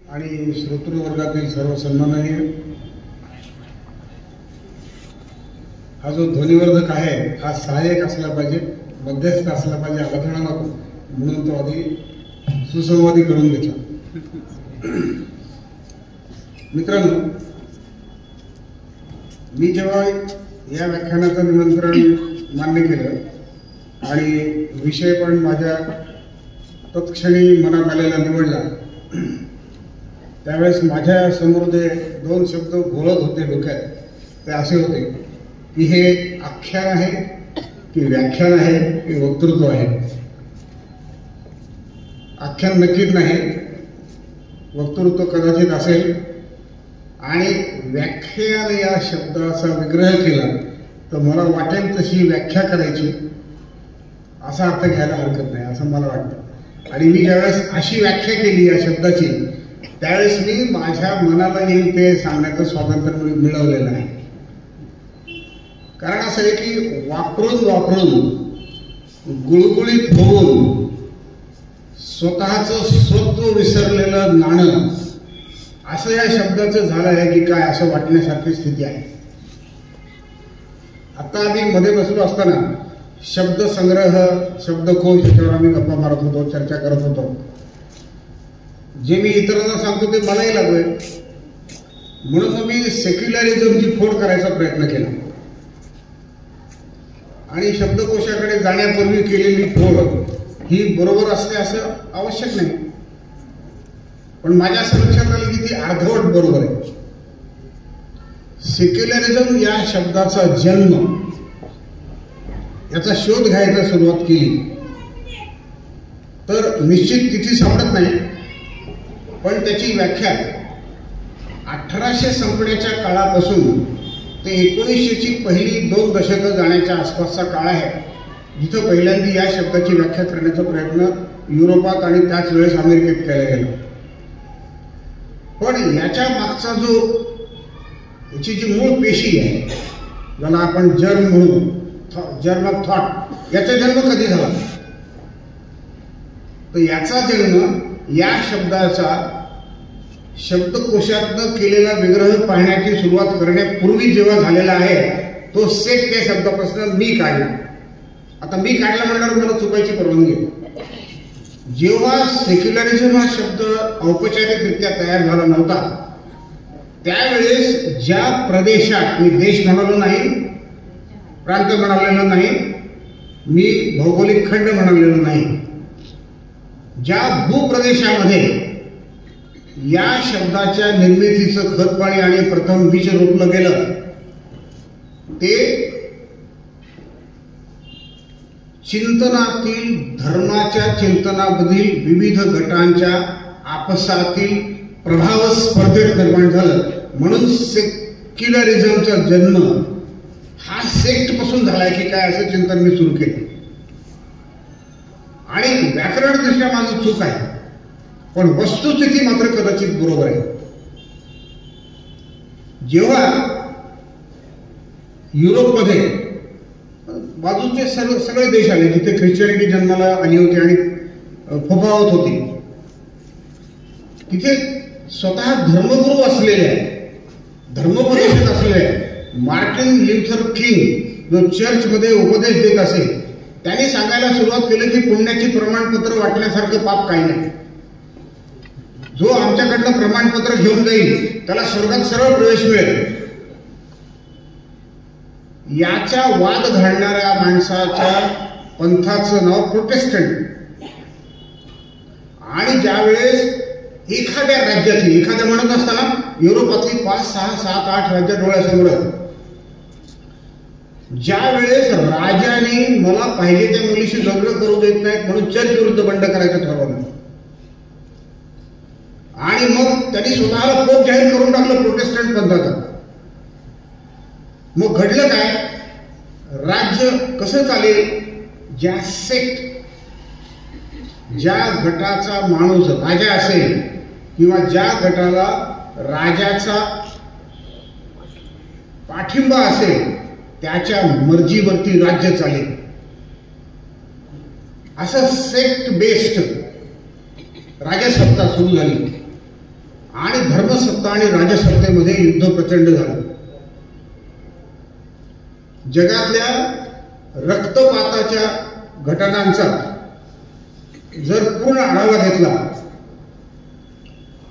आणि श्रोतृवर्गातील सर्व सन्माननीय, हा जो ध्वनिवर्धक आहे हा सहाय्यक असला पाहिजे, मध्यस्थ असला पाहिजे, अडथळा नको म्हणून तो आधी सुसंवादी करून घेतला. मित्रांनो, मी जेव्हा या व्याख्यानाचं निमंत्रण मान्य केलं आणि विषय पण माझ्या तत्क्षणी मनात आलेला निवडला, त्यावेळेस माझ्या समोर जे दोन शब्द घोळत होते डोक्यात ते असे होते की हे आख्यान आहे की व्याख्यान आहे की वक्तृत्व आहे. आख्यान नक्कीच नाही, वक्तृत्व कदाचित असेल, आणि व्याख्यान या शब्दाचा विग्रह केला तर मला वाटेल तशी व्याख्या करायची असा अर्थ घ्यायला हरकत नाही असं मला वाटतं. आणि मी ज्यावेळेस अशी व्याख्या केली या शब्दाची त्यावेळेस मी माझ्या मनाला येईल ते सांगण्याचं स्वातंत्र्य मिळवलेलं आहे. कारण असं आहे की वापरून गुळगुळीत होऊन स्वतःचं स्वत्व विसरलेलं नाणं असं या शब्दाचं झालं आहे की काय असं वाटण्यासारखी स्थिती आहे. आता आम्ही मध्ये बसलो असताना शब्दसंग्रह, शब्दकोश याच्यावर आम्ही गप्पा मारत होतो, चर्चा करत होतो. जे मी इतरांना सांगतो ते मलाही लागू आहे, म्हणून मग मी सेक्युलरिझमची फोड करायचा प्रयत्न केला आणि शब्दकोशाकडे जाण्यापूर्वी केलेली फोड ही बरोबर असते असं आवश्यक नाही, पण माझ्या असं लक्षात आलं की ती अर्धवट बरोबर आहे. सेक्युलरिझम या शब्दाचा जन्म, याचा शोध घ्यायला सुरुवात केली तर निश्चित तिथे सापडत नाही, पण त्याची व्याख्या 1800 संपण्याच्या काळापासून ते 1900ची पहिली 2 दशकं जाण्याच्या आसपासचा काळ आहे, जिथं पहिल्यांदा या शब्दाची व्याख्या करण्याचा प्रयत्न युरोपात आणि त्याच वेळेस अमेरिकेत केला गेला. पण याच्या मागचा जो याची जी मूळ पेशी आहे, ज्याला आपण जर्म म्हणू, जर्म ऑफ थॉट, याचा जन्म कधी झाला तर याचा जन्म या शब्दाचा शब्दकोशातनं केलेला विग्रह पाहण्याची सुरुवात करण्यापूर्वी जेव्हा झालेला आहे तो सेट त्या शब्दापासून मी काढला. आता मी काढला म्हणल्यावर मला चुकायची परवानगी आहे. जेव्हा सेक्युलरिझम हा शब्द औपचारिकरित्या तयार झाला नव्हता त्यावेळेस ज्या प्रदेशात, मी देश म्हणालो नाही, प्रांत म्हणालेलो नाही, मी भौगोलिक खंड म्हणालेलो नाही, ज्या भूप्रदेशामध्ये या शब्दाच्या निर्मितीचं खतपाणी आणि प्रथम बीज रोपलं गेलं ते चिंतनातील, धर्माच्या चिंतनामधील विविध गटांच्या आपसातील प्रभाव स्पर्धेत निर्माण झालं. म्हणून सेक्युलरिझमचा जन्म हा सेक्ट पासून झालाय की काय असं चिंतन मी सुरू केलं. आणि व्याकरणदृष्ट्या माझं चूक आहे, पण वस्तुस्थिती मात्र कदाचित बरोबर आहे. जेव्हा युरोपमध्ये बाजूचे सगळे देश आले जिथे ख्रिश्चनिटी जन्माला आली होती आणि फोफावत होती, तिथे स्वतः धर्मगुरू असलेले, धर्मोपदेशक असलेले मार्टिन ल्यूथर किंग जो चर्चमध्ये उपदेश देत असे, त्यांनी सांगायला सुरुवात केली की पुण्याची प्रमाणपत्र वाटण्यासारखं पाप काही नाही. जो आमच्याकडनं प्रमाणपत्र घेऊन जाईल त्याला स्वर्गात सरळ प्रवेश मिळेल. याचा वाद घालणाऱ्या माणसाच्या पंथाचं नाव प्रोटेस्टंट. आणि ज्यावेळेस एखाद्या राज्याची, एखाद्या म्हणत असताना युरोपातली 5, 6, 7, 8 राज्य डोळ्यासमोर, ज्या वेळेस राजाने मला पाहिजे त्या मुलीशी लग्न करू देत नाहीत म्हणून चर्च विरुद्ध बंड करायचं ठरवलं आणि मग त्यांनी स्वतःला पोप जाहीर करून टाकलं प्रोटेस्टंट पंथाचा. मग घडलं काय, राज्य कसं चालेल, ज्या सेक्ट, ज्या गटाचा माणूस राजा असेल किंवा ज्या गटाला राजाचा पाठिंबा असेल त्याच्या मर्जीवरती राज्य चालेल. असं सेक्ट बेस्ड राजसत्ता सुरू झाली. आणि धर्मसत्ता आणि राजसत्तेमध्ये युद्ध प्रचंड झालं. जगातल्या रक्तपाताच्या घटनांचा जर पूर्ण आढावा घेतला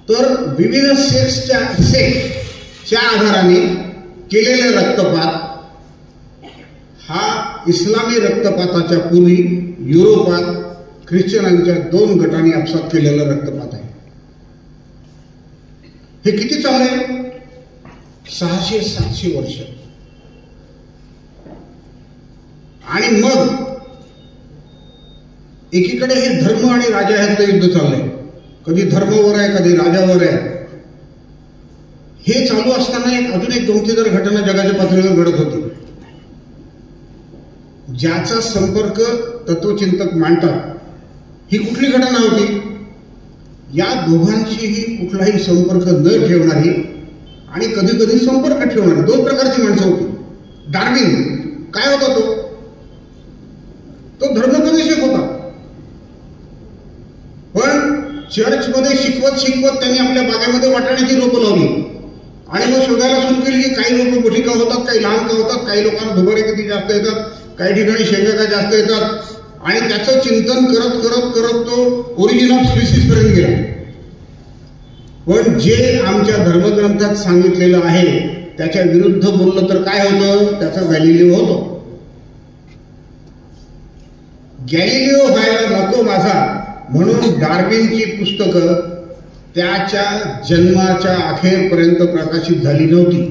तर विविध सेक्सच्या आधाराने केलेले रक्तपात हा इस्लामी रक्तपाताच्या पूर्वी युरोपात ख्रिश्चनांच्या 2 गटांनी आपसात केलेला रक्तपात आहे. हे किती चाललंय? 600-700 वर्ष. आणि मग एकीकडे हे धर्म आणि राजा ह्यातलं युद्ध चाललंय. कधी धर्मावर आहे, कधी राजावर आहे. हे चालू असताना अजून एक गमतीदार घटना जगाच्या पातळीवर घडत होती. ज्याचा संपर्क तत्वचिंतक मांडतात, ही कुठली घटना होती? या दोघांशीही कुठलाही संपर्क न ठेवणारी आणि कधी कधी संपर्क ठेवणारी 2 प्रकारची माणसं होती. डार्विन काय होता? तो धर्मोपदेशक होता. पण चर्चमध्ये शिकवत त्यांनी आपल्या बागेमध्ये वाटाण्याची रोपं लावली आणि मग शोधायला सुरू केली की काही रोपं मोठी का होतात, काही लहान का होतात, काही लोकांना दुबारे किती जास्त येतात, काही ठिकाणी शेंगा का जास्त येतात. आणि त्याचं चिंतन करत करत करत तो ओरिजिन ऑफ स्पीसीज पर्यंत गेला. पण जे आमच्या धर्मग्रंथात सांगितलेलं आहे त्याच्या विरुद्ध बोललं तर काय होतं? त्याचा गॅलिलिओ होतो. गॅलिलिओ व्हायला नको माझा म्हणून डार्विनची पुस्तकं त्याच्या जन्माच्या अखेरपर्यंत प्रकाशित झाली नव्हती.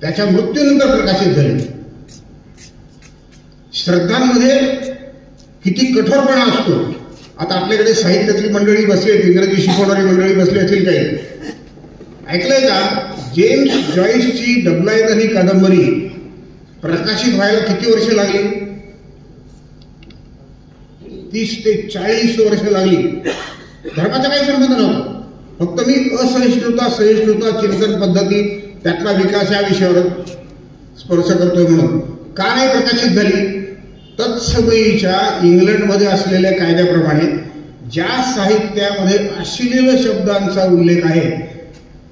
त्याच्या मृत्यूनंतर प्रकाशित झाली. श्रद्धांमध्ये किती कठोरपणा असतो. आता आपल्याकडे साहित्यातली मंडळी बसली आहेत, इंग्रजी शिकवणारी मंडळी बसली असतील काही. ऐकलंय का? जेम्स जॉईसची डबलाईन ही कादंबरी प्रकाशित व्हायला किती वर्ष लागली? 30 ते 40 वर्ष लागली. धर्माचा काही संबंध नव्हता. फक्त मी असहिष्णुता, सहिष्णुता, चिंतन पद्धती, त्यातला विकास या विषयावर स्पर्श करतोय म्हणून. का नाही प्रकाशित झाली? तत्समयीच्या इंग्लंडमध्ये असलेल्या कायद्याप्रमाणे ज्या साहित्यामध्ये अश्लील शब्दांचा उल्लेख आहे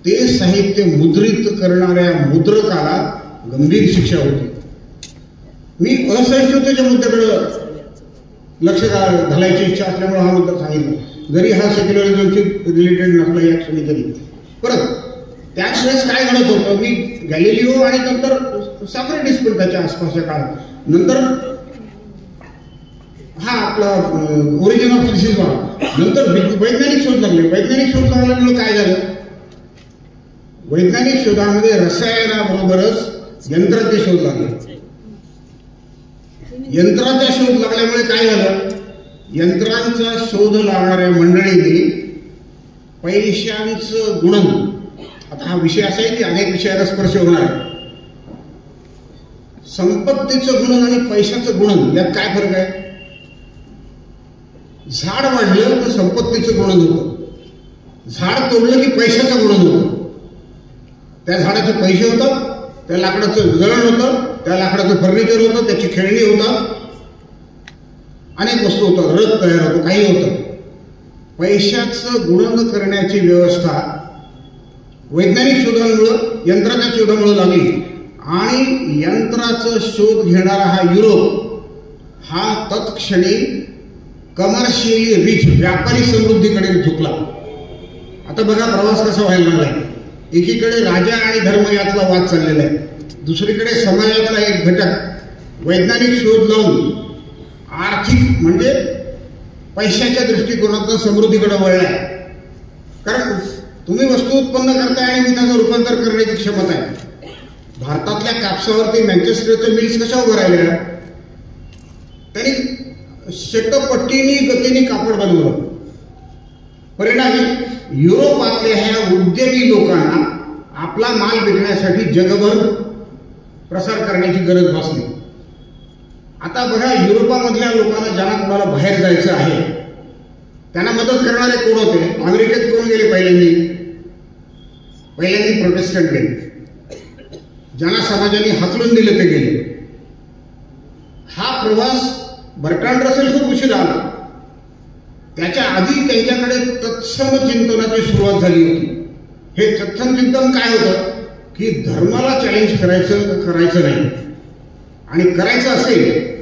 ते साहित्य मुद्रित करणाऱ्या मुद्रकाला गंभीर शिक्षा होती. मी असहिष्णुतेच्या मुद्द्याकडे लक्ष घालायची इच्छा असल्यामुळे हा मुद्दा सांगितला, जरी हा सेक्युलरिझमशी रिलेटेड नसला या क्षणी तरी. परत त्याच वेळेस काय घडत होतं? मी गॅलिलिओ आणि नंतर सॉक्रेटिस पण त्याच्या आसपासच्या काळात, नंतर हा आपला ओरिजिन ऑफ स्पीसीज व्हा, नंतर वैज्ञानिक शोध लागले. वैज्ञानिक शोध लागल्यामुळे काय झालं? वैज्ञानिक शोधामध्ये रसायनाबरोबरच यंत्राचे शोध लागले. यंत्राचा शोध लागल्यामुळे काय झालं? यंत्रांचा शोध लावणाऱ्या मंडळींनी पैशांचं गुणन, आता हा विषय असा आहे की अनेक विषयाला स्पर्श होणार आहे. संपत्तीचं गुणन आणि पैशाचं गुणन यात काय फरक आहे? झाड वाढलं तर संपत्तीचं गुणन होतं, झाड तोडलं की पैशाचं गुणन होतं. त्या झाडाचे पैसे होतात, त्या लाकडाचं जळण होतं, त्या लाकडाचं फर्निचर होतं, त्याची खेळणी होतात, अनेक वस्तू होतात, रथ तयार होतो, काही होतं. पैशाचं गुणन करण्याची व्यवस्था वैज्ञानिक शोधांमुळं, यंत्राच्या शोधामुळे लागली. आणि यंत्राचा शोध घेणारा हा युरोप हा तत्क्षणी कमर्शियली रिच, व्यापारी समृद्धीकडे झुकला. आता बघा प्रवास कसा व्हायला लागला. एकीकडे राजा आणि धर्म यातला वाद चाललेला आहे, दुसरीकडे समाजातला एक घटक वैज्ञानिक शोध लावून आर्थिक म्हणजे पैशाच्या दृष्टिकोनातून समृद्धीकडे वळलाय. कारण तुम्ही वस्तू उत्पन्न करताय आणि मी त्याचं रूपांतर करण्याची क्षमता आहे. भारतातल्या कापसावरती मँचेस्टरच्या मिल्स कशा उभं राहिल्या? त्यांनी षटपट्टीनी गतीने कापड बनवलं. परिणामी युरोपातल्या ह्या उद्यमी लोकांना आपला माल विकण्यासाठी जगभर प्रसार करण्याची गरज भासली. आता बघा, युरोपामधल्या लोकांना ज्यांना कोणाला बाहेर जायचं आहे त्यांना मदत करणारे कोण होते? अमेरिकेत कोण गेले? पहिल्यांदा प्रोटेस्टंट गेले. ज्यांना समाजाने हाकलून दिले ते गेले. हा प्रवास बर्ट्रांड रसेल खूप उशीर आला. त्याच्या आधी त्यांच्याकडे तत्सम चिंतनाची सुरुवात झाली होती. हे तत्सम चिंतन काय होतं की धर्माला चॅलेंज करायचं नाही, आणि करायचं असेल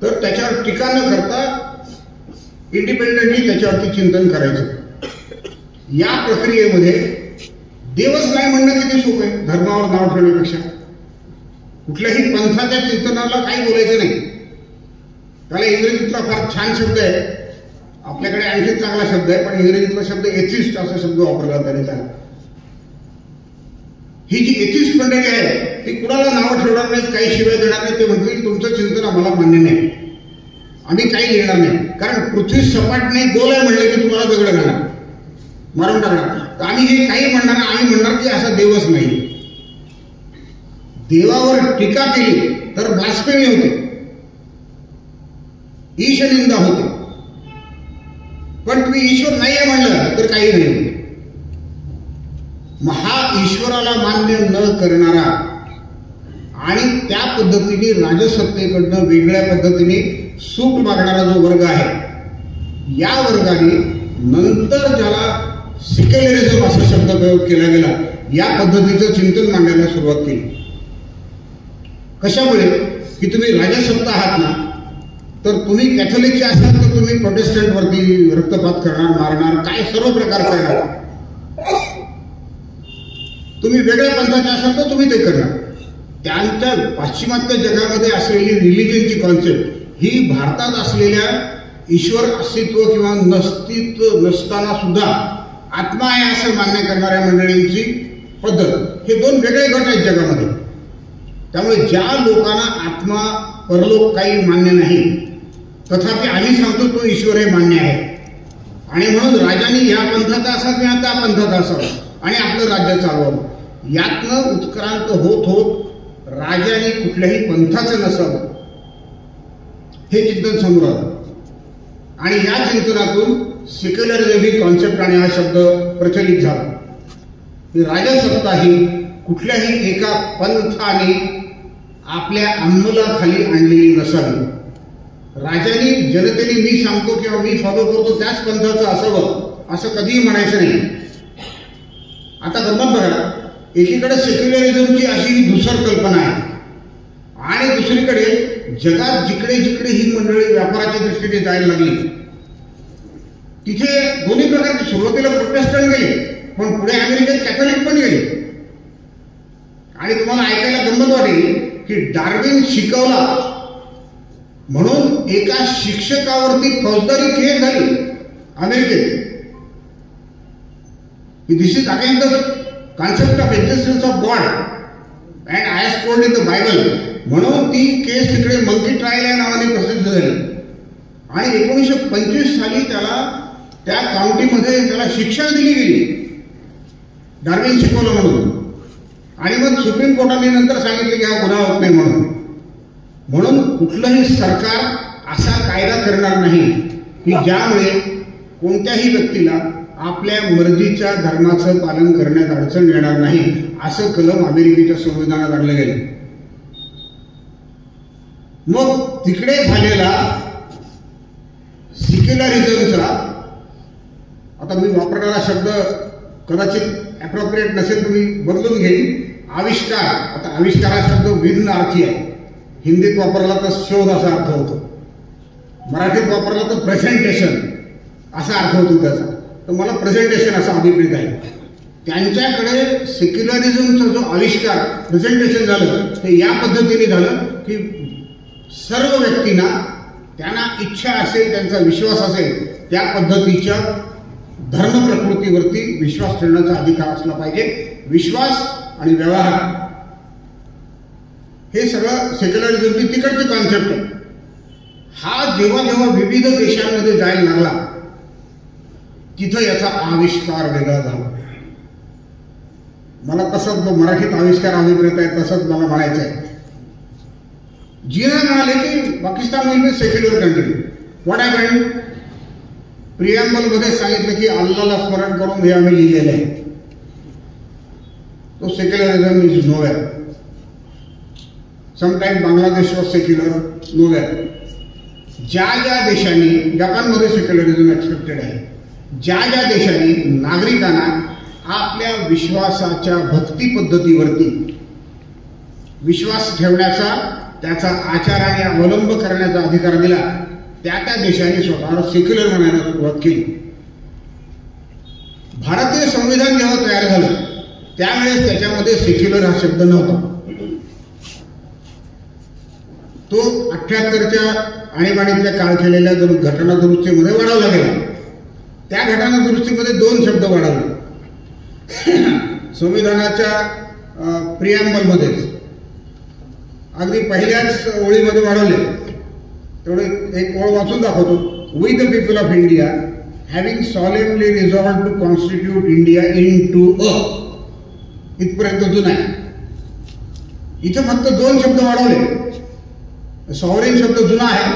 तर त्याच्यावर टीका न करता इंडिपेंडेंटली त्याच्यावरती चिंतन करायचं. या प्रक्रियेमध्ये देवच नाही म्हणणं किती सोपं आहे धर्मावर नाव ठेवण्यापेक्षा. कुठल्याही पंथाच्या चिंतनाला काही बोलायचं नाही. त्याला इंग्रजीतला फार छान शब्द आहे, आपल्याकडे आणखी चांगला शब्द आहे, पण इंग्रजीतला शब्द एथिस्ट असा शब्द वापरला तरी त्याला. ही जी एथिस्ट मंडळी आहे ती कुणाला नावं ठेवणार नाहीत, काही शिवाय देणार नाही. ते म्हणतील तुमचं चिंतन आम्हाला मान्य नाही, आम्ही काही लिहिणार नाही. कारण पृथ्वी सपाट नाही, गोल आहे म्हणलं की तुम्हाला दगड घालणार, मारून टाकणार. तर आम्ही हे काही म्हणणार, आम्ही म्हणणार की असा देवच नाही. देवावर टीका केली तर ब्लास्फेमी होते, ईशनिंदा होते. पण तुम्ही ईश्वर नाही आहे म्हणलं तर काही नाही. हा ईश्वराला मान्य न करणारा आणि त्या पद्धतीने राजसत्तेकडनं वेगळ्या पद्धतीने सूट मागणारा जो वर्ग आहे, या वर्गाने नंतर ज्याला सेक्युलरिझम असा शब्द प्रयोग केला गेला, या पद्धतीचं चिंतन मांडायला सुरुवात केली. कशामुळे की तुम्ही राजसत्ता आहात ना, तर तुम्ही कॅथोलिकचे असाल तर तुम्ही प्रोटेस्टंटवरती रक्तपात करणार, मारणार, काय सर्व प्रकार करणार. तुम्ही वेगळ्या पंथाचे असाल तर तुम्ही ते करणार. त्यांच्या पाश्चिमात्य जगामध्ये असलेली रिलिजनची कॉन्सेप्ट ही भारतात असलेल्या ईश्वर अस्तित्व किंवा नस्तित्व नसताना सुद्धा आत्मा आहे असं मान्य करणाऱ्या मंडळींची पद्धत, हे दोन वेगळे गट आहेत जगामध्ये. त्यामुळे ज्या लोकांना आत्मा परलोक काही मान्य नाही, तथापि आम्ही सांगतो तो ईश्वर हे मान्य आहे, आणि म्हणून राजांनी या पंथाचा असावा किंवा त्या पंथाचा असावा आणि आपलं राज्य चालवावं. यातनं उत्क्रांत होत होत राजाने कुठल्याही पंथाचं नसावं हे चिंतन समोर आलं. आणि या चिंतनातून सेक्युलरिझम ही कॉन्सेप्ट आणि हा शब्द प्रचलित झाला. राजसत्ता ही कुठल्याही एका पंथाने आपल्या अंमलाखाली आणलेली नसावी. राजांनी जनतेने मी सांगतो किंवा मी फॉलो करतो त्याच पंथाचं असावं असं कधीही म्हणायचं नाही. आता गंमत बघा, एकीकडे सेक्युलरिझमची अशी ही धुसर कल्पना आहे, आणि दुसरीकडे जगात जिकडे जिकडे ही मंडळी व्यापाराच्या दृष्टीने जायला लागली तिथे दोन्ही प्रकारची, सुरुवातीला प्रोटेस्टंट गेले, पण पुढे अमेरिकेत कॅथोलिक पण गेले. आणि तुम्हाला ऐकायला गंमत वाटेल की डार्विन शिकवला म्हणून एका शिक्षकावरती फौजदारी केस झाली अमेरिकेत. This is again the concept of existence of God and I has told in the Bible. म्हणून ती केस तिकडे मंकी ट्रायल या नावाने प्रसिद्ध झाली. आणि 1925 साली त्याला त्या काउंटीमध्ये त्याला शिक्षा दिली गेली, डार्विन शिकवलं म्हणून. आणि मग सुप्रीम कोर्टाने नंतर सांगितलं की हा गुन्हा होत नाही म्हणून. म्हणून कुठलंही सरकार असा कायदा करणार नाही की ज्यामुळे कोणत्याही व्यक्तीला आपल्या मर्जीच्या धर्माचं पालन करण्यात अडचण येणार नाही, असं कलम अमेरिकेच्या संविधानात आणलं गेलं. मग तिकडे झालेला सेक्युलरिझमचा, आता मी वापरणारा शब्द कदाचित अप्रोप्रिएट नसेल, तुम्ही बदलून घेईन, आविष्कार. आता आविष्कार हा शब्द भिन्न अर्थी आहे. हिंदीत वापरला तर शोध असा अर्थ होतो, मराठीत वापरला तर प्रेझेंटेशन असा अर्थ होतो त्याचा. तर मला प्रेझेंटेशन असा अभिप्रेत आहे. त्यांच्याकडे सेक्युलरिझमचा जो आविष्कार प्रेझेंटेशन झालं ते या पद्धतीने झालं की सर्व व्यक्तींना त्यांना इच्छा असेल, त्यांचा विश्वास असेल त्या पद्धतीच्या धर्म प्रकृतीवरती विश्वास ठेवण्याचा अधिकार असला पाहिजे. विश्वास आणि व्यवहार हे सगळं सेक्युलरिझमची तिकडची कॉन्सेप्ट आहे. हा जेव्हा जेव्हा विविध देशांमध्ये जायला लागला तिथं याचा आविष्कार वेगळा झाला. मला तसंच मराठीत आविष्कार अभिप्रेत आहे तसंच मला म्हणायचं आहे. जिना म्हणाले की Pakistan will be secular country. What happened? Preamble मध्ये सांगितलं की अल्लाला स्मरण करून हे आम्ही लिहिलेलं आहे. तो secularism is nowhere. Sometime Bangladesh was secular, nowhere. ज्या ज्या देशांनी, जपानमध्ये सेक्युलरिझम एक्सेप्टेड आहे, ज्या ज्या देशांनी नागरिकांना आपल्या विश्वासाच्या भक्ती पद्धतीवरती विश्वास ठेवण्याचा, त्याचा आचाराने अवलंब करण्याचा अधिकार दिला, त्या त्या देशांनी स्वतःला सेक्युलर म्हणायला सुरुवात केली. भारतीय संविधान जेव्हा तयार झालं त्यावेळेस त्याच्यामध्ये सेक्युलर हा शब्द नव्हता. तो 78च्या आणीबाणीतल्या काळ केलेल्या घटना दुरुस्तीमध्ये वाढवला गेला. त्या घटना दुरुस्तीमध्ये 2 शब्द वाढवले. संविधानाच्या प्रिॲम्बलमध्येच अगदी पहिल्याच ओळीमध्ये वाढवले. तेवढे एक ओळ वाचून दाखवतो. We the people of India having solemnly resolved to constitute India into a, इथपर्यंत जुना आहे. इथं फक्त 2 शब्द वाढवले. सॉव्हरेन शब्द जुना आहे.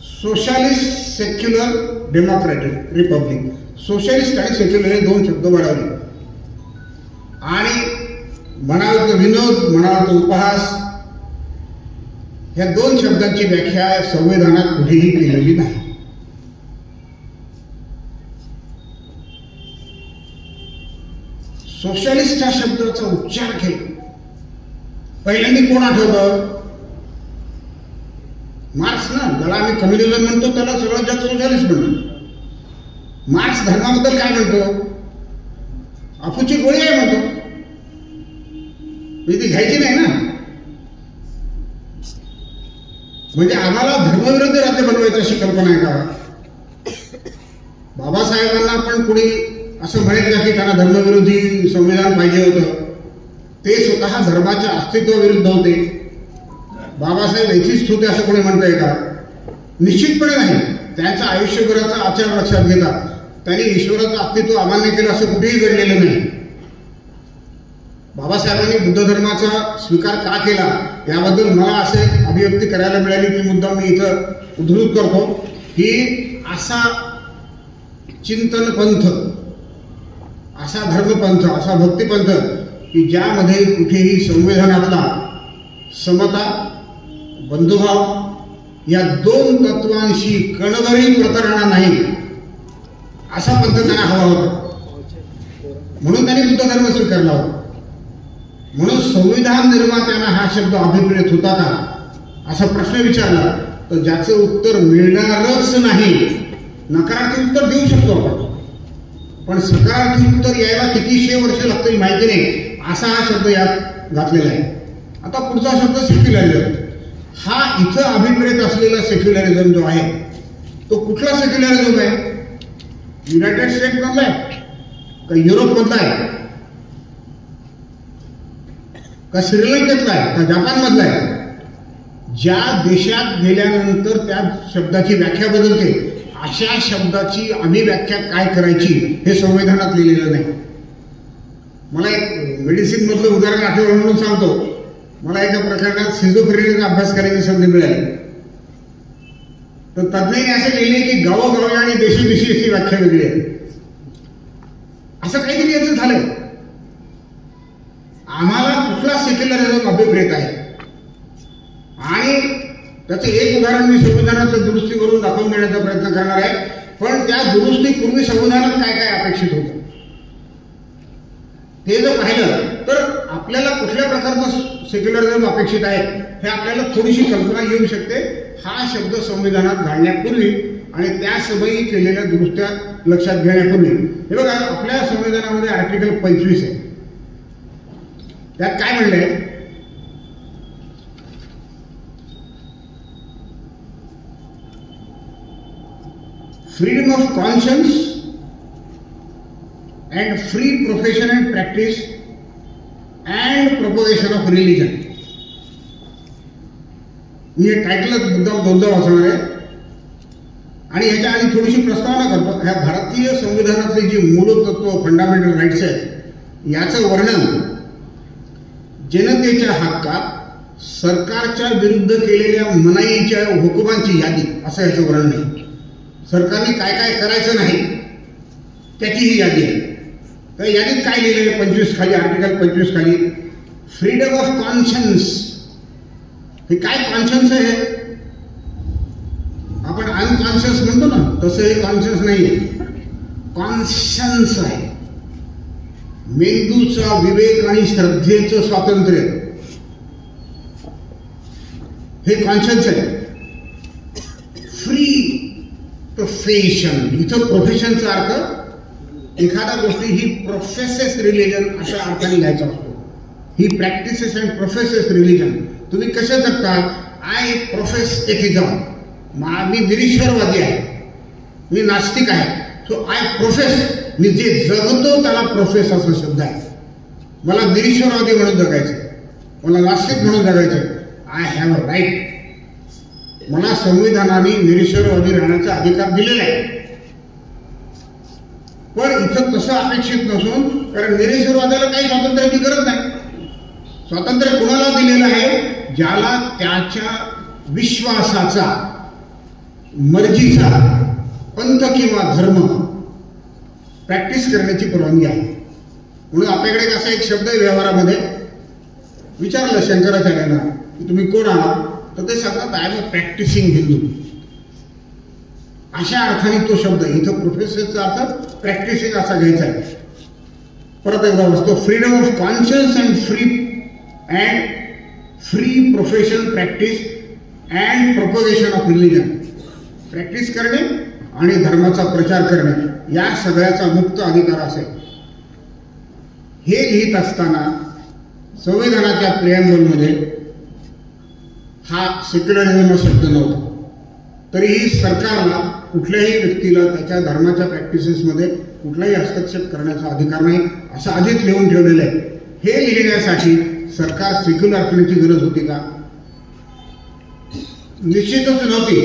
Socialist, secular, democratic Republic. Socialist आणि सेक्युलर हे 2 शब्द वाढवले. आणि म्हणाल तर विनोद, म्हणाल तर उपहास, ह्या 2 शब्दांची व्याख्या संविधानात कुठेही केलेली नाही. सोशलिस्ट या शब्दाचा उच्चार केला पहिल्यांदा कोण आठवतं? मार्क्स ना. ज्याला आम्ही कम्युनिझम म्हणतो त्याला सगळ्यात जास्त सोशलिस्ट म्हणतो. मार्क्स धर्माबद्दल काय म्हणतो? अफूची गोळी आहे म्हणतो. ती घ्यायची नाही ना. म्हणजे आम्हाला धर्मविरुद्ध राज्य बनवायचं अशी कल्पना आहे का? बाबासाहेबांना पण कुणी असं म्हणत नाही की त्यांना धर्मविरोधी संविधान पाहिजे होतं. ते स्वतः धर्माच्या अस्तित्वाविरुद्ध होते. बाबासाहेब एथिस्ट होते असं कोणी म्हणतंय का? निश्चितपणे नाही. त्यांचा आयुष्यभराचा आचार लक्षात घेता त्यांनी ईश्वराचं अस्तित्व अमान्य केलं असं कुठेही घडलेलं नाही. बाबासाहेबांनी बुद्ध धर्माचा स्वीकार का केला याबद्दल मला असे अभिव्यक्ती करायला मिळाली की मुद्दा मी इथं उद्धृत करतो की असा चिंतन पंथ, असा धर्मपंथ, असा भक्तिपंथ की ज्यामध्ये कुठेही संविधानातला समता, बंधुभाव या 2 तत्वांशी कणभरही प्रतारणा नाही असा पंथ त्यांना हवा होता. म्हणून त्यांनी बुद्ध धर्म स्वीकारला होता. म्हणून संविधान निर्मात्यांना हा शब्द अभिप्रेत होता का असा प्रश्न विचारला तर ज्याचं उत्तर मिळणारच नाही. नकारात्मक उत्तर देऊ शकतो आपण, पण सकारात्मक उत्तर यायला कितीशे वर्ष लागतील माहिती नाही असा हा शब्द यात घातलेला आहे. आता पुढचा शब्द सेक्युलरिझम. हा इथं अभिप्रेत असलेला सेक्युलरिझम जो आहे तो कुठला सेक्युलरिझम आहे? युनायटेड स्टेट मधला आहे का युरोप मधला आहे का श्रीलंकेतला आहे का जपान मधला आहे? ज्या देशात गेल्यानंतर त्या शब्दाची व्याख्या बदलते अशा शब्दाची अभिव्याख्या काय करायची हे संविधानात लिहिलेलं नाही. मला एक मेडिसिन मधलं उदाहरण आठवलं म्हणून सांगतो. मला एका प्रकरणात सिझोफ्रेनियाचा अभ्यास करायची संधी मिळाली. तर तज्ज्ञांनी असे लिहिले की गावोगावी आणि देशोदेशी अशी व्याख्या वेगळी आहे. असं काहीतरी याचं झालंय. आम्हाला कुठला सेक्युलरिझम अभिप्रेत आहे आणि त्याचं एक उदाहरण मी संविधानाच्या दुरुस्तीवरून दाखवून देण्याचा प्रयत्न करणार आहे. पण त्या दुरुस्तीपूर्वी संविधानात काय काय अपेक्षित होतं हे जर पाहिलं तर आपल्याला कुठल्या प्रकारचं सेक्युलरिझम अपेक्षित आहे हे आपल्याला थोडीशी कल्पना येऊ शकते. हा शब्द संविधानात घालण्यापूर्वी आणि त्या सभेही केलेल्या दुरुस्त्या लक्षात घेण्यापूर्वी. हे बघा आपल्या संविधानामध्ये आर्टिकल 25 आहे. त्यात काय म्हणलंय? Freedom of conscience and free profession and practice and propagation of religion. मी हे टायटलच मुद्दाम 2दा वाचणार आहे आणि ह्याच्या आधी थोडीशी प्रस्तावना करतो. ह्या भारतीय संविधानातले जे मूलतत्व फंडामेंटल राईट्स आहेत याचं वर्णन जनतेच्या हक्कात सरकारच्या विरुद्ध केलेल्या मनाईच्या हुकुमांची यादी असं याचं वर्णन आहे. सरकारने काय काय करायचं नाही त्याची ही यादी आहे. त्या यादीत काय लिहिलेलं आहे? 25 खाली, आर्टिकल 25 खाली फ्रीडम ऑफ कॉन्शियन्स. हे काय कॉन्शियन्स आहे? आपण अनकॉन्शियस म्हणतो ना, तसं हे कॉन्शियस नाही, कॉन्शन्स आहे. मेंदूचा विवेक आणि श्रद्धेचं स्वातंत्र्य हे कॉन्शियस आहे. फ्री प्रोफेशन, इथं प्रोफेशनचा अर्थ एखादा गोष्टी ही प्रोफेसेस रिलिजन अशा अर्थाने घ्यायचा असतो. ही प्रॅक्टिसेस अँड प्रोफेसेस रिलिजन. तुम्ही कसे जगता? आय प्रोफेस एथिझम, मी निरीश्वरवादी आहे, मी नास्तिक आहे. सो आय प्रोफेस, मी जे जगतो त्याला प्रोफेस असा शब्द आहे. मला निरीश्वरवादी म्हणून जगायचं, मला नास्तिक म्हणून जगायचं. I have a right. मला संविधानाने निरीश्वरवादी राहण्याचा अधिकार दिलेला आहे. पण इथं तसं अपेक्षित नसून, कारण निरीश्वरवादाला काही स्वातंत्र्याची गरज नाही. स्वातंत्र्य कुणाला दिलेलं आहे? ज्याला त्याच्या विश्वासाचा, मर्जीचा पंथ किंवा धर्म प्रॅक्टिस करण्याची परवानगी आहे. म्हणून आपल्याकडे असा एक शब्द आहे व्यवहारामध्ये, विचारलं शंकराचार्यांना की तुम्ही कोण आहात, तर ते सांगतात I am a practising Hindu. अशा अर्थाने तो शब्द इथं प्रोफेसरचा अर्थ प्रॅक्टिसिंग असा घ्यायचा आहे. परत एकदा वाचतो. Freedom of conscience and free profession practice and propagation of religion. Practice करणे आणि धर्माचा प्रचार करणे या सगळ्याचा मुक्त अधिकार असेल. हे लिहित असताना संविधानाच्या प्रिॲम्बलमध्ये हा सेक्युलरिझम शब्द नव्हता. तरीही सरकारला कुठल्याही व्यक्तीला त्याच्या धर्माच्या प्रॅक्टिसेसमध्ये कुठलाही हस्तक्षेप करण्याचा अधिकार नाही असं आधीच लिहून ठेवलेलं आहे. हे लिहिण्यासाठी सरकार सेक्युलर करण्याची गरज होती का? निश्चितच नव्हती,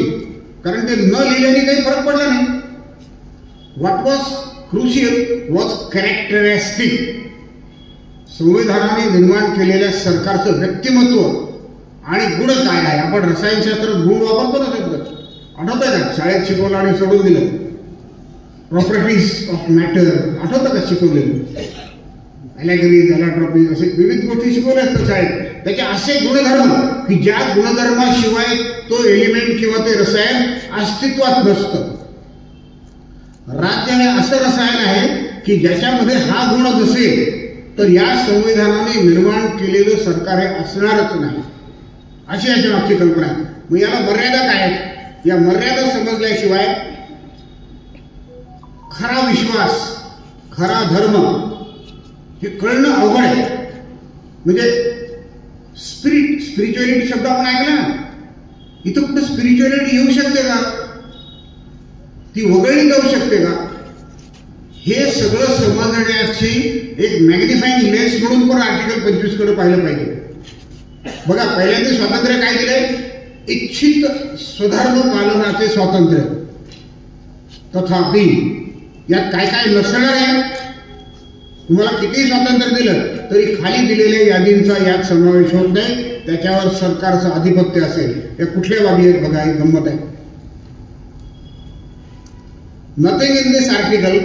कारण ते न लिहिल्याने काही फरक पडला नाही. What was crucial was characteristic. संविधानाने निर्माण केलेल्या सरकारचं व्यक्तिमत्व आणि गुण काय आहे. आपण रसायनशास्त्रात गुण वापरतो ना शब्द, आठवतंय का? शाळेत शिकवलं आणि सोडून दिलं. प्रॉपर्टीज ऑफ मॅटर आठवतं का शिकवलेलं? ॲलेगरीज, ॲलाट्रॉपीज असे विविध गोष्टी शिकवल्या असतात शाळेत. त्याचे असे गुणधर्म की ज्या गुणधर्माशिवाय तो एलिमेंट किंवा ते रसायन अस्तित्वात नसतं. राज्य हे असं रसायन आहे की ज्याच्यामध्ये हा गुण नसेल तर या संविधानाने निर्माण केलेलं सरकार हे असणारच नाही, अशी याच्या मागची कल्पना आहे. मग याला मर्यादा काय आहेत? या मर्यादा समजल्याशिवाय खरा विश्वास, खरा धर्म हे कळणं अवघड आहे. म्हणजे स्पिरिच्युअलिटी शब्द आपण ऐकला ना, इथं कुठं स्पिरिच्युअलिटी येऊ शकते का? ती वगळली जाऊ शकते का? हे सगळं समजण्याची एक मॅग्निफाईंग लेन्स म्हणून पण आर्टिकल 25 कडे पाहिलं पाहिजे. बघा, पहिल्यांदा स्वातंत्र्य काय दिलंय? इच्छित स्वधर्म पालनाचे स्वातंत्र्य. तथापि यात काय काय नसणार आहे? तुम्हाला किती स्वातंत्र्य दिलं तरी खाली दिलेल्या यादींचा यात समावेश होत नाही. त्याच्यावर सरकारचं आधिपत्य असेल. या कुठल्या बाबी आहेत बघा, एक गंमत आहे. Nothing in this article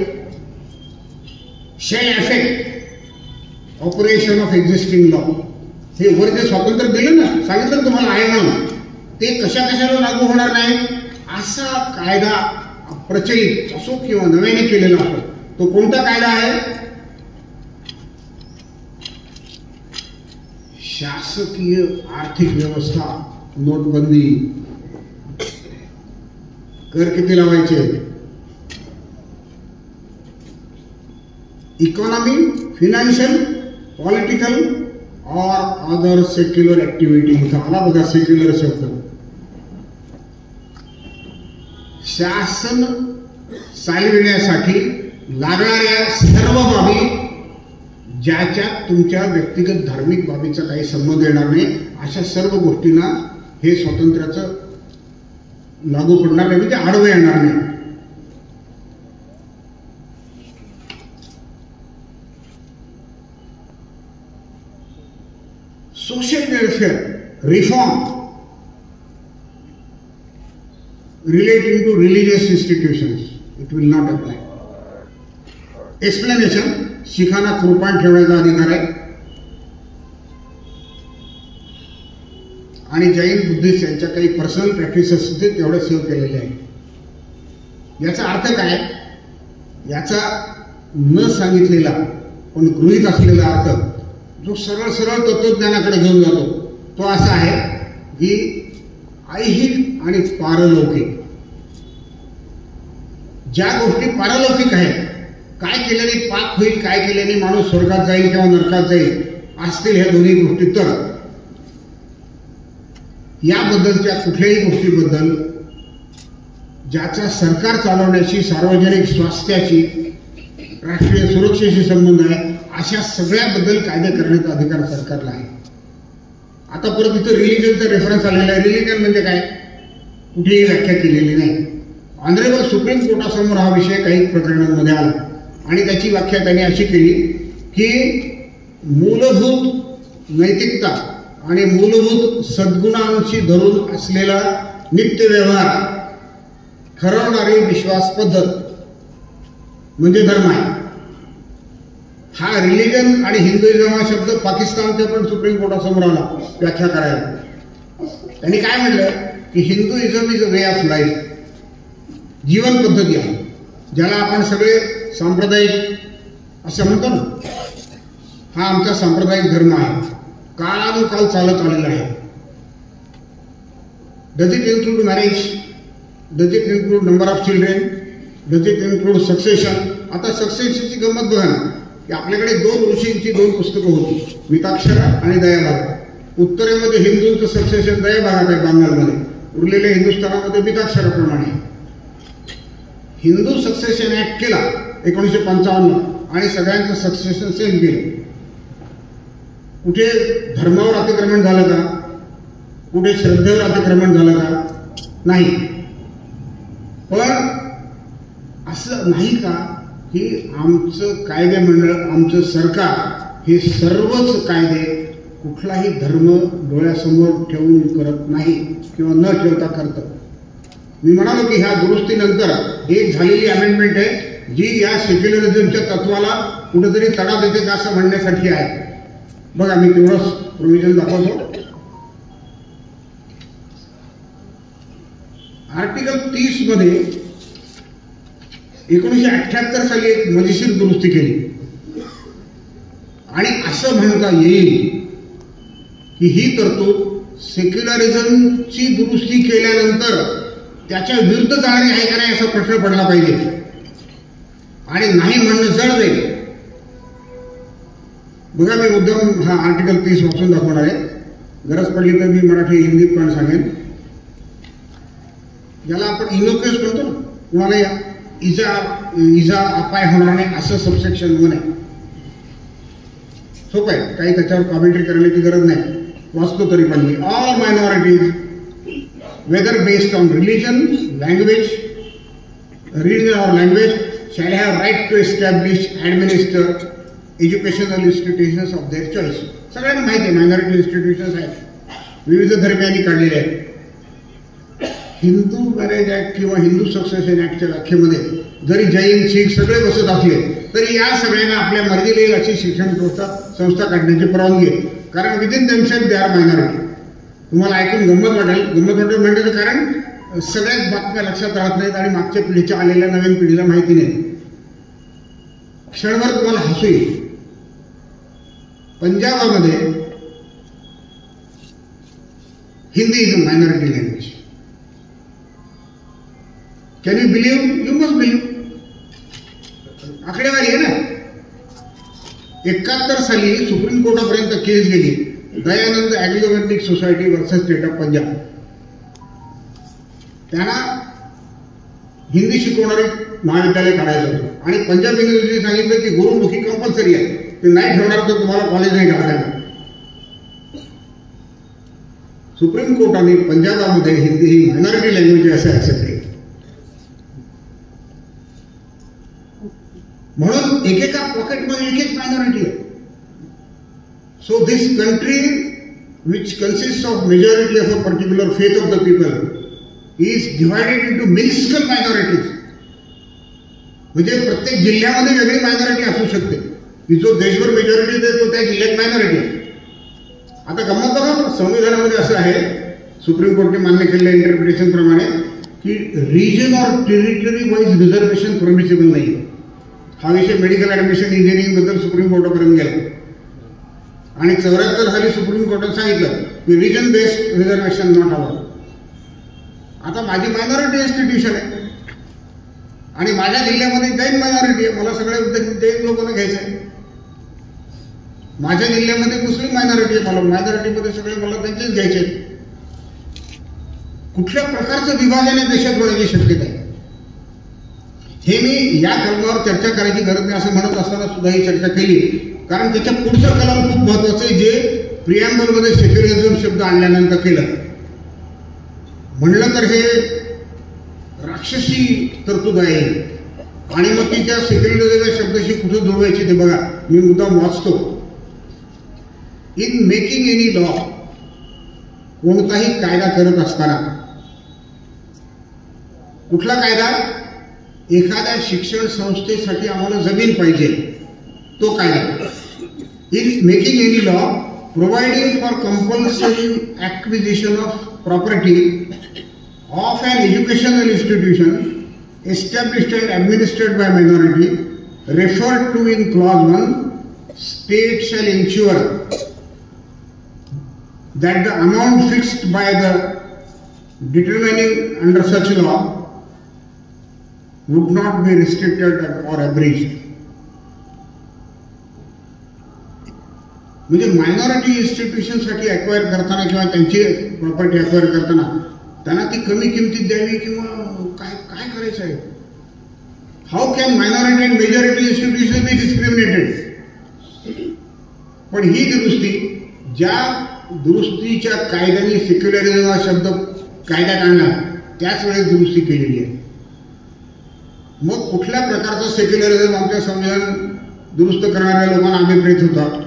shall affect operation of existing law. हे वर जे स्वातंत्र्य दिलं ना, सांगितलं तुम्हाला आहे म्हणून, ते कशा कशाला लागू होणार नाही. असा कायदा प्रचलित असो किंवा नव्याने केलेला असो, तो कोणता कायदा आहे? शासकीय आर्थिक व्यवस्था, नोटबंदी, कर किती लावायचे, इकॉनॉमी, फिनान्शियल, पॉलिटिकल और अदर सेक्युलर ऍक्टिव्हिटी. आला बघा सेक्युलर शब्द. शासन चालविण्यासाठी लागणाऱ्या सर्व बाबी ज्याच्यात तुमच्या व्यक्तिगत धार्मिक बाबीचा काही संबंध येणार नाही, अशा सर्व गोष्टींना हे स्वातंत्र्याचं लागू पडणार नाही, म्हणजे आडवे येणार नाही. social welfare reform relating to religious institutions, it will not apply. Explanation, शिखांना कृपाण ठेवण्याचा अधिकार आहे. आणि जैन बुद्धिस्ट यांच्या काही पर्सनल प्रॅक्टिसेस होते तेवढे सेव्ह केलेले आहेत. याचा अर्थ काय? याचा न सांगितलेला पण गृहीत असलेला अर्थ जो सरळ सरळ तत्वज्ञानाकडे घेऊन जातो तो असा आहे की ऐहिक आणि पारलौकिक ज्या गोष्टी पारलौकिक आहेत, काय केल्याने पाप होईल, काय केल्याने माणूस स्वर्गात जाईल किंवा नरकात जाईल असतील ह्या दोन्ही गोष्टी, तर याबद्दलच्या कुठल्याही गोष्टीबद्दल ज्याचा सरकार चालवण्याची, सार्वजनिक स्वास्थ्याची, राष्ट्रीय सुरक्षेशी संबंध आहे अशा सगळ्याबद्दल कायदे करण्याचा अधिकार सरकारला आहे. आता परत इथं रिलिजनचा रेफरन्स आलेला आहे. रिलिजन म्हणजे काय? कुठेही व्याख्या केलेली नाही. ऑनरेबल सुप्रीम कोर्टासमोर हा विषय काही प्रकरणांमध्ये आला आणि त्याची व्याख्या त्यांनी अशी केली की मूलभूत नैतिकता आणि मूलभूत सद्गुणांशी धरून असलेला नित्य व्यवहार ठरवणारी विश्वास पद्धत म्हणजे धर्म आहे. हा रिलिजन आणि हिंदुइझम हा शब्द पाकिस्तानच्या पण सुप्रीम कोर्टासमोर आला व्याख्या करायला. त्यांनी काय म्हणलं की Hinduism is a way of life, जीवन पद्धती आहे, ज्याला आपण सगळे सांप्रदायिक असं म्हणतो ना. हा आमचा सांप्रदायिक धर्म आहे, काळानुकाल चालत आलेला आहे. Does it include marriage? Does it include number of children? Does it include succession? आता सक्सेशनची गंमत बघा ना की आपल्याकडे 2 ऋषींची 2 पुस्तकं होती, मिताक्षरा आणि दयाभागा. उत्तरेमध्ये हिंदूंचं सक्सेशन दयाभागात आहे, बंगालमध्ये. उरलेल्या हिंदुस्थानामध्ये मिताक्षराप्रमाणे. हिंदू सक्सेशन ऍक्ट केला 1955 आणि सगळ्यांचं सक्सेशन सेम केलं. कुठे धर्मावर अतिक्रमण झालं का? कुठे श्रद्धेवर अतिक्रमण झालं का? नाही. पण असं नाही का की आमचं कायदे मंडळ, आमचं सरकार हे सर्वच कायदे कुठलाही धर्म डोळ्यासमोर ठेवून करत नाही किंवा न ठेवता करतं. मी म्हणालो की ह्या दुरुस्तीनंतर एक झालेली अमेंडमेंट आहे जी या सेक्युलरिझमच्या तत्वाला कुठेतरी तडा देते का असं म्हणण्यासाठी आहे. बघा मी तेवढंच प्रोव्हिजन दाखवतो. आर्टिकल 30 मध्ये 1978 साली एक मजेशीर दुरुस्ती केली आणि असं म्हणता येईल की ही तरतूद सेक्युलरिझमची दुरुस्ती केल्यानंतर त्याच्या विरुद्ध जाणारी आहे का नाही असा प्रश्न पडला पाहिजे आणि नाही म्हणणं जड जाईल. बघा मी मुद्दाम हा आर्टिकल 30 वाचून दाखवणार आहे. गरज पडली तर मी मराठी हिंदीत पण सांगेन. ज्याला आपण इनोक्युअस म्हणतो ना, कुणाला इजा अपाय होणार नाही असं सबसेक्शन 1 आहे. सोपं आहे, काही त्याच्यावर कॉमेंट्री करण्याची गरज नाही. वाचतो तरी पण मी. All minorities whether based on religion or language shall have right to establish, administer educational institutions of their choice. सगळ्यांना माहिती आहे मायनॉरिटी इन्स्टिट्यूशन्स आहेत, विविध धर्मियांनी काढलेले आहेत. हिंदू मॅरेज ऍक्ट किंवा हिंदू सक्सेशन ऍक्टच्या व्याख्येमध्ये जरी जैन, शीख सगळे बसत असले तरी या सगळ्यांना आपल्या मर्जीला येईल अशी शिक्षण संस्था काढण्याची परवानगी आहे. कारण within themselves they are minority. तुम्हाला ऐकून गंमत वाटेल म्हणजे कारण सगळ्याच बातम्या लक्षात राहत नाहीत आणि मागच्या पिढीच्या आलेल्या नवीन पिढीला माहिती नाही. क्षणभर तुम्हाला हसू येईल. पंजाबामध्ये Hindi is a minority language. Can you believe? You must believe. आकडेवारी आहे ना. 71 साली सुप्रीम कोर्टापर्यंत केस गेली, Dayanand agricultural society versus state of Punjab. त्यांना हिंदी शिकवणारी महाविद्यालय काढायचं होतं आणि पंजाब युनिव्हर्सिटी सांगितलं की गुरुमुखी कंपल्सरी आहे, ते नाही ठेवणार तर तुम्हाला कॉलेज नाही काढायला. सुप्रीम कोर्टाने पंजाबामध्ये हिंदी ही मायनॉरिटी लँग्वेज असं ऍक्सेप्ट केलं. म्हणून एकेका पॉकेटमध्ये एक मायनॉरिटी आहे. So this country, which consists of majority of a particular faith of the people, is divided into minuscule minorities. म्हणजे प्रत्येक जिल्ह्यामध्ये वेगळी मायनॉरिटी असू शकते की जो देशभर मेजॉरिटी देतो त्या जिल्ह्यात मायनॉरिटी. आता गंमत बघा, संविधानामध्ये असं आहे सुप्रीम कोर्टने मान्य केलेल्या इंटरप्रिटेशन प्रमाणे की रिजन और टेरिटरी वाईज रिझर्वेशन परमिसिबल नाही. हा विषय मेडिकल ऍडमिशन इंजिनिअरिंग बद्दल सुप्रीम कोर्टापर्यंत गेला आणि 74 साली सुप्रीम कोर्टाने सांगितलं की region based reservation not allowed. आता माझी मायनॉरिटी इन्स्टिट्यूशन आहे आणि माझ्या जिल्ह्यामध्ये जैन मायनॉरिटी आहे, मला सगळ्या जैन लोकांना घ्यायचं आहे. माझ्या जिल्ह्यामध्ये मुस्लिम मायनॉरिटी आहे, मला मायनॉरिटीमध्ये सगळे मला त्यांचेच घ्यायचे. कुठल्या प्रकारचं विभाजन आहे देशात होण्याची शक्यता आहे. हे मी या कलमावर चर्चा करायची गरज नाही असं म्हणत असताना सुद्धा ही चर्चा केली, कारण त्याच्या पुढचं कलम खूप महत्वाचं आहे जे प्रिॲम्बलमध्ये सेक्युलरिझम शब्द आणल्यानंतर केलं. म्हणलं तर हे राक्षसी तरतूद आहे आणि मग ती त्या सेक्युलरिझम या शब्दाशी कुठं जुळवायची ते बघा. मी मुद्दाम वाचतो. इन मेकिंग एनी लॉ, कोणताही कायदा करत असताना, कुठला कायदा? एखाद्या शिक्षण संस्थेसाठी आम्हाला जमीन पाहिजे तो कायदा. In making any law providing for compulsory acquisition of property of an educational institution established and administered by minority referred to in clause 1, state shall ensure that the amount fixed by the determining under such law would not be restricted or abridged. म्हणजे minority institution साठी acquire करताना किंवा त्यांची property acquire करताना त्यांना ती कमी किमतीत द्यावी किंवा काय काय करायचं आहे? How can minority and majority institution B discriminated? पण ही दुरुस्ती, ज्या दुरुस्तीच्या कायद्याने सेक्युलरिझम हा शब्द कायद्यात आणला त्याच वेळेस दुरुस्ती केलेली आहे. मग कुठल्या प्रकारचं सेक्युलरिझम आमच्या संविधान दुरुस्त करणाऱ्या लोकांना अभिप्रेत होता?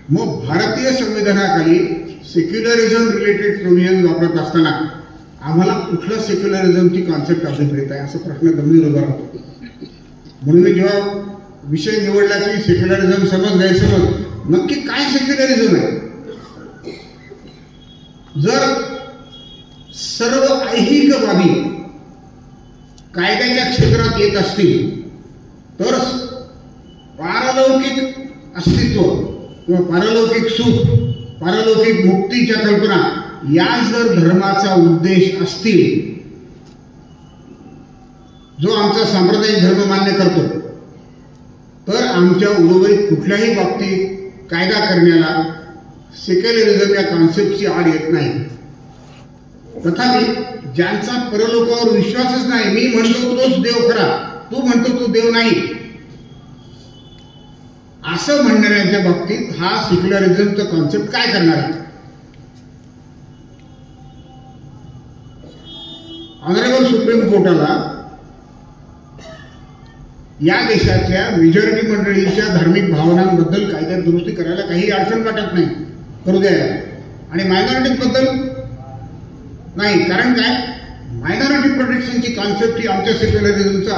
मग भारतीय संविधानाखाली सेक्युलरिझम रिलेटेड प्रोव्हिजन वापरत असताना आम्हाला कुठल्या सेक्युलरिझमची कॉन्सेप्ट अभिप्रेत आहे असा प्रश्न गंभीर उभा राहतो. म्हणून मी जेव्हा विषय निवडला की सेक्युलरिझम समज गैरसमज, नक्की काय सेक्युलरिझम आहे? जर सर्व ऐहिक बाबी कायद्याच्या क्षेत्रात येत असतील तर पारलौकिक अस्तित्व किंवा पारलौकिक सुख, पारलौकिक मुक्तीच्या कल्पना या जर धर्माचा उद्देश असतील, जो आमचा सांप्रदायिक धर्म मान्य करतो, तर आमच्या उर्वरित कुठल्याही बाबतीत कायदा करण्याला सेक्युलरिझम या कॉन्सेप्टची आड येत नाही. तथापि ज्यांचा परलोकावर विश्वासच नाही, मी म्हणतो तोच देव खरा, तू म्हणतो तो देव नाही, असं म्हणणाऱ्यांच्या बाबतीत हा सेक्युलरिझमचा कॉन्सेप्ट काय करणार आहे? ऑनरेबल सुप्रीम कोर्टाला या देशाच्या मेजॉरिटी मंडळीच्या धार्मिक भावनांबद्दल कायद्यात दुरुस्ती करायला काही अडचण वाटत नाही, करू द्यायला. आणि मायनॉरिटीबद्दल नाही, कारण काय? मायनॉरिटी प्रोटेक्शनची कॉन्सेप्ट ही आमच्या सेक्युलरिझमचा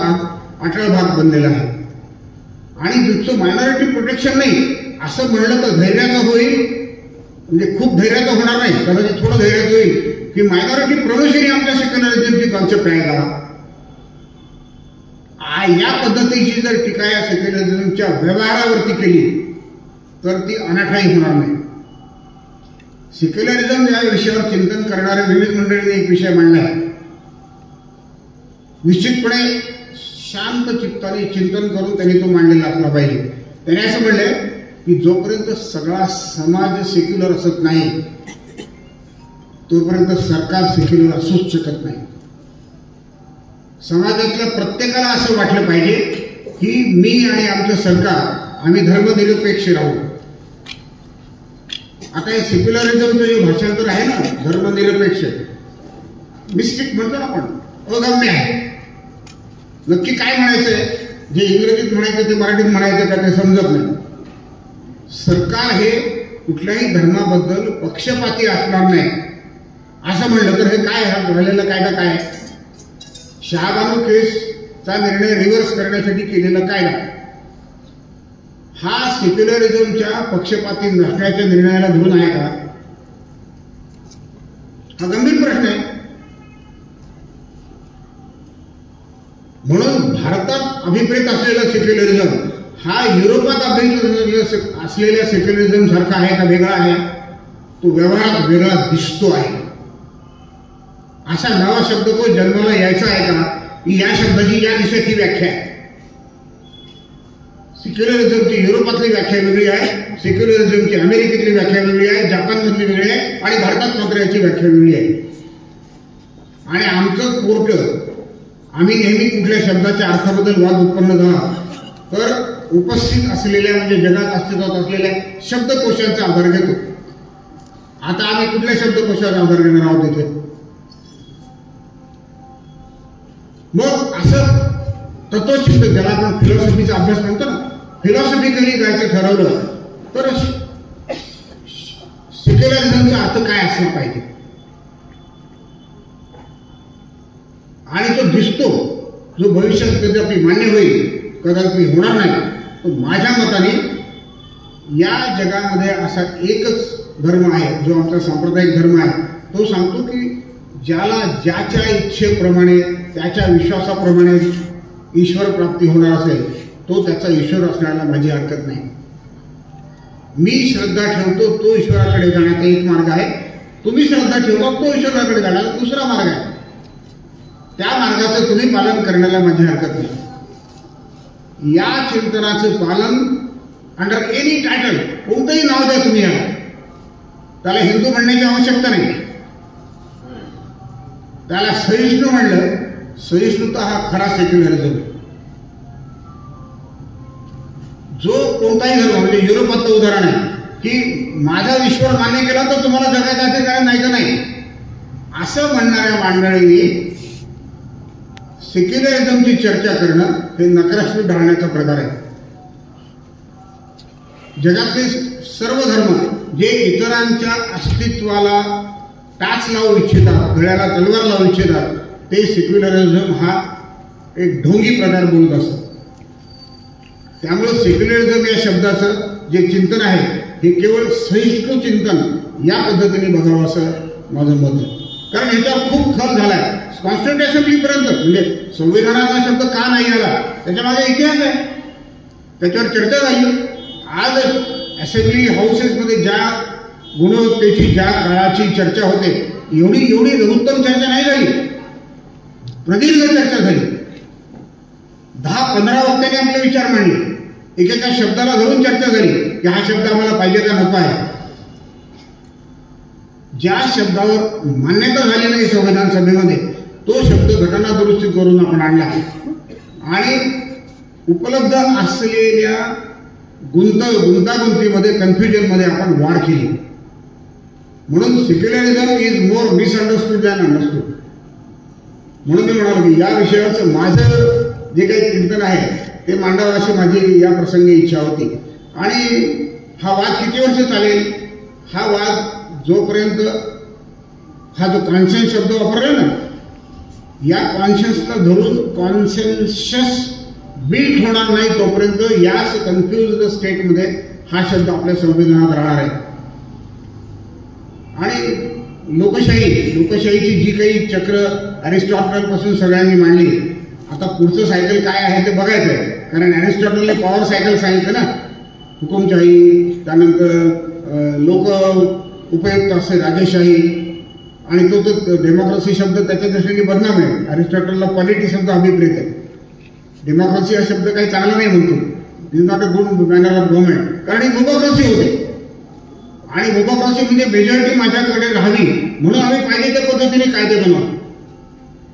अटळ भाग बनलेला आहे. आणि नुसतं मायनॉरिटी प्रोटेक्शन नाही असं म्हणलं तर धैर्याचं होईल, म्हणजे खूप धैर्याचं होणार नाही, कदाचित थोडं धैर्याचं होईल की मायनॉरिटी प्रोव्हिजन ही आमच्या सेक्युलरिझमची कॉन्सेप्ट आहे का? या पद्धतीची जर टीका या सेक्युलरिझमच्या व्यवहारावरती केली तर ती अनाठाई होणार नाही. सेक्युलरिझम या विषयावर चिंतन करणाऱ्या विविध मंडळींनी एक विषय मांडला आहे. निश्चितपणे शांत चित्ताने चिंतन करून त्यांनी तो मांडलेला असला पाहिजे. त्याने असं म्हणले की जोपर्यंत सगळा समाज सेक्युलर असत नाही तोपर्यंत सरकार सेक्युलर असूच शकत नाही. समाजातल्या प्रत्येकाला असं वाटलं पाहिजे की मी आणि आमचं सरकार आम्ही धर्मनिरपेक्ष राहू. आता हे सेक्युलरिझमचं जे भाषांतर आहे ना, धर्मनिरपेक्ष, मिस्टिक म्हणतो ना आपण, अगम्य आहे. नक्की काय म्हणायचंय? जे इंग्रजीत म्हणायचं ते मराठीत म्हणायचं का ते समजत नाही. सरकार हे कुठल्याही धर्माबद्दल पक्षपाती असणार नाही असं म्हणलं तर हे काय झालेलं कायदा काय? शहाबानू केसचा निर्णय रिव्हर्स करण्यासाठी केलेला कायदा हा सेक्युलरिझमच्या पक्षपाती नसण्याच्या निर्णयाला धरून आहे का? हा गंभीर प्रश्न आहे. म्हणून भारतात अभिप्रेत असलेला सेक्युलरिझम हा युरोपात अभिप्रेत असलेल्या सेक्युलरिझम सारखा आहे का वेगळा आहे? तो व्यवहारात वेगळा दिसतो आहे. असा नवा शब्दकोश जन्माला यायचा आहे का? या शब्दाची या दिशेची व्याख्या आहे. सेक्युलरिझमची युरोपातली व्याख्या वेगळी आहे, सेक्युलरिझमची अमेरिकेतली व्याख्या वेगळी आहे, जपानमधली वेगळी आहे आणि भारतात मात्र याची व्याख्या वेगळी आहे. आणि आमचं कोर्ट आम्ही नेहमी कुठल्या शब्दाच्या अर्थाबद्दल वाद उत्पन्न झाला तर उपस्थित असलेल्या म्हणजे जगात अस्तित्वात असलेल्या शब्दकोशांचा आधार घेतो. आता आम्ही कुठल्या शब्दकोशाचा आधार घेणार आहोत इथे? मग असं तत्वचिंतन, ज्याला आपण फिलॉसॉफीचा अभ्यास म्हणतो ना, फिलॉसॉफिकली जायचं ठरवलं तर सेक्युलरिझमचा अर्थ काय असला पाहिजे आणि तो दिसतो, जो भविष्यात कदापि मान्य होईल, कदापि होणार नाही. तो माझ्या मताने या जगामध्ये असा एकच धर्म आहे जो आमचा सांप्रदायिक धर्म आहे. तो सांगतो की ज्याला ज्याच्या इच्छेप्रमाणे त्याच्या विश्वासाप्रमाणे ईश्वर प्राप्ती होणार असेल तो त्याचा ईश्वर असण्याला माझी हरकत नाही. मी श्रद्धा ठेवतो तो ईश्वराकडे जाण्याचा एक मार्ग आहे, तुम्ही श्रद्धा ठेवता तो ईश्वराकडे जाण्याचा दुसरा मार्ग आहे. त्या मार्गाचं तुम्ही पालन करण्याला माझी हरकत नाही. या चिंतनाचं पालन अंडर एनी टायटल, कोणतंही नाव द्या तुम्ही याला, त्याला हिंदू म्हणण्याची आवश्यकता नाही. त्याला सहिष्णू म्हणलं, सहिष्णुता हा खरा सेक्युलरिझम. जो कोणताही धर्म, म्हणजे युरोपातलं उदाहरण आहे की माझा ईश्वर मान्य केला तर तुम्हाला जगायचं अधिकार नाही का नाही, असं म्हणणाऱ्या मंडळींनी सेक्युलरिझमची चर्चा करणं हे नकारात्मक ढाळण्याचा प्रकार आहे. जगातले सर्व धर्म जे इतरांच्या अस्तित्वाला टाच लावू इच्छितात, गळ्याला तलवार लावू इच्छितात, ते सेक्युलरिझम हा एक ढोंगी प्रकार बोलत असतात. त्यामुळे सेक्युलरिझम या शब्दाचं जे चिंतन आहे हे केवळ सहिष्णू चिंतन या पद्धतीने बघावं असं माझं मत आहे. कारण ह्याच्यावर खूप खप झालाय. कॉन्स्टिट्यूशन असेंब्लीपर्यंत, म्हणजे संविधानाचा शब्द का नाही आला त्याच्या मागे इतिहास आहे, त्याच्यावर चर्चा झाली. आज असेंब्ली हाऊसेसमध्ये ज्या गुणवत्तेची, ज्या काळाची चर्चा होते, एवढी लघुत्तम चर्चा नाही झाली, प्रदीर्घ चर्चा झाली. 10-15 वक्त्यांनी आपले विचार मांडले, एकेका शब्दाला धरून चर्चा झाली की हा शब्द आम्हाला पाहिजे का नको आहे. ज्या शब्दावर मान्यता झाली नाही संविधान सभेमध्ये तो शब्द घटना दुरुस्ती करून आपण आणला आणि उपलब्ध असलेल्या गुंतागुंतीमध्ये, कन्फ्युजनमध्ये आपण वाढ केली. म्हणून secularism is more misunderstood than understood. म्हणून मी म्हणालो की या विषयावरचं माझं जे काही चिंतन आहे ते मांडावं अशी माझी या प्रसंगी इच्छा होती. आणि हा वाद किती वर्ष चालेल? हा वाद जोपर्यंत हा जो कॉन्शन्स शब्द वापरला ना, या कॉन्शन्सला धरून कॉन्सेन्शस बिल्ड होणार नाही तोपर्यंत याच कन्फ्युज्ड स्टेटमध्ये हा शब्द आपल्या संविधानात राहणार आहे. आणि लोकशाहीची जी काही चक्र अरिस्टॉटल पासून सगळ्यांनी मांडली, आता पुढचं सायकल काय आहे ते बघायचं आहे. कारण अरिस्टॉटलने पॉवर सायकल सांगितलं ना, हुकुमशाही, त्यानंतर लोक उपयुक्त असे राजेशाही, आणि तो डेमोक्रेसी शब्द त्याच्या दृष्टीने बदनाम आहे. अरिस्टॉटलला पॉलिटी शब्द अभिप्रेत आहे. डेमोक्रेसी हा शब्द काही चांगला नाही म्हणतो, is not a good manner of government, कारण ही मोबोक्रेसी होते. आणि मोबोक्रेसी म्हणजे मेजॉरिटी माझ्याकडे राहावी म्हणून आम्ही पाहिजे त्या पद्धतीने कायदे बनवा.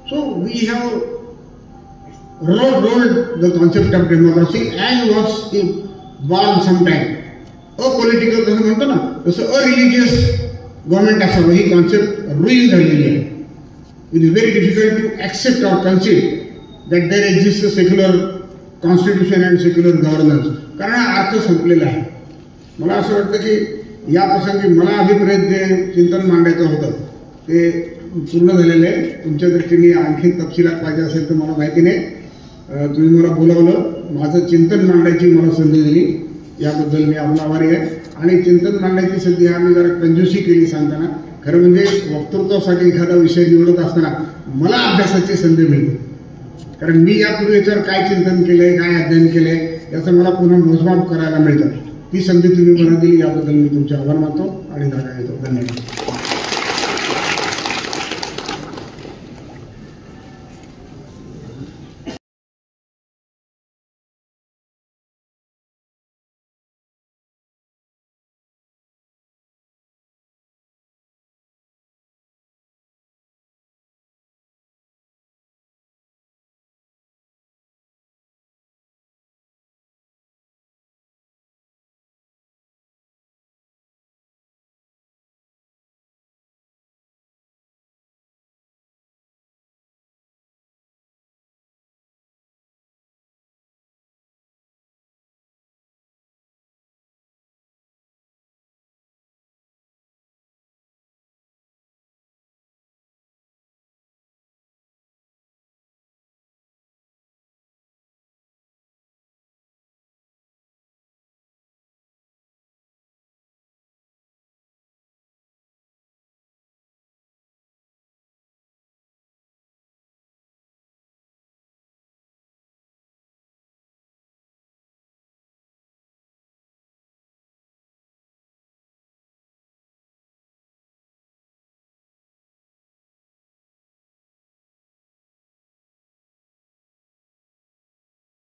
So we have rolled the concept of democracy as was born sometime. Apolitical कसं म्हणतो ना, तसं अरिलिजियस गव्हर्नमेंट असावं ही कॉन्सेप्ट रुईन झालेली आहे. It is very difficult to accept or consider that there exist a secular constitution and secular governance, कारण हा अर्थ संपलेला आहे. मला असं वाटतं की या प्रसंगी मला अभिप्रेत जे चिंतन मांडायचं होतं ते पूर्ण झालेलं आहे. तुमच्या दृष्टीने आणखी तपशिलात पाहिजे असेल तर मला माहिती नाही. तुम्ही मला बोलावलं, माझं चिंतन मांडायची मला संधी दिली, याबद्दल मी आपला आभारी आहे. आणि चिंतन मांडायची संधी आम्ही जरा कंजूसी केली सांगताना, खरं म्हणजे वक्तृत्वासाठी एखादा विषय निवडत असताना मला अभ्यासाची संधी मिळते, कारण मी यापूर्वी याच्यावर काय चिंतन केलंय, काय अध्ययन केलंय याचं मला पुन्हा मोजमाप करायला मिळतं. ती संधी तुम्ही मला दिली याबद्दल मी तुमचे आभार मानतो आणि जागा येतो. धन्यवाद.